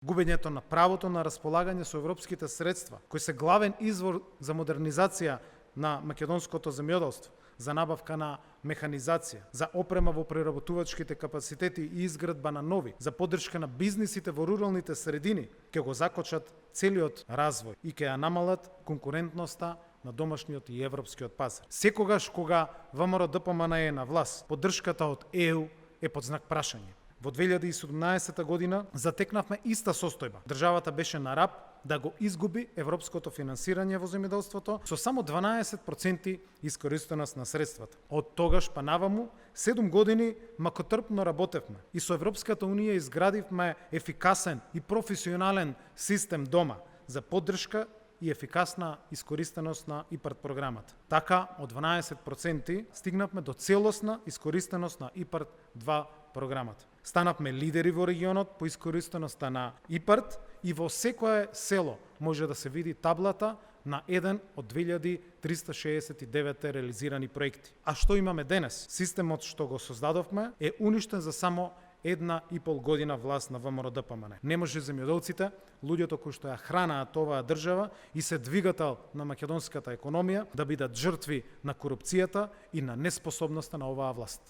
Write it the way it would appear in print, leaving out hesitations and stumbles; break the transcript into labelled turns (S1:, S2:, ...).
S1: Губењето на правото на располагање со европските средства, кои се главен извор за модернизација на македонското земјоделство, за набавка на механизација, за опрема во преработувачките капацитети и изградба на нови, за поддршка на бизнисите во руралните средини, ќе го закочат целиот развој и ќе ја намалат конкурентноста на домашниот и европскиот пазар. Секогаш кога ВМРО-ДПМН е на власт, поддршката од ЕУ е под знак прашање. Во 2017 година затекнавме иста состојба. Државата беше на раб да го изгуби европското финансирање во земјоделството со само 12% искористеност на средствата. Од тогаш па наваму 7 години макотрпно работевме и со Европската унија изградивме ефикасен и професионален систем дома за поддршка и ефикасна искористеност на ИПАРД програмата. Така, од 12% стигнавме до целосна искористеност на ИПАРД 2 програмата. Станавме лидери во регионот по искористеноста на ИПАРД и во секое село може да се види таблата на еден од 2369 реализирани проекти. А што имаме денес? Системот што го создадовме е уништен за само 1,5 година власт на ВМРО-ДПМН. Не може земјоделците, луѓето кои што ја хранаат оваа држава и се двигател на македонската економија, да бидат жртви на корупцијата и на неспособноста на оваа власт.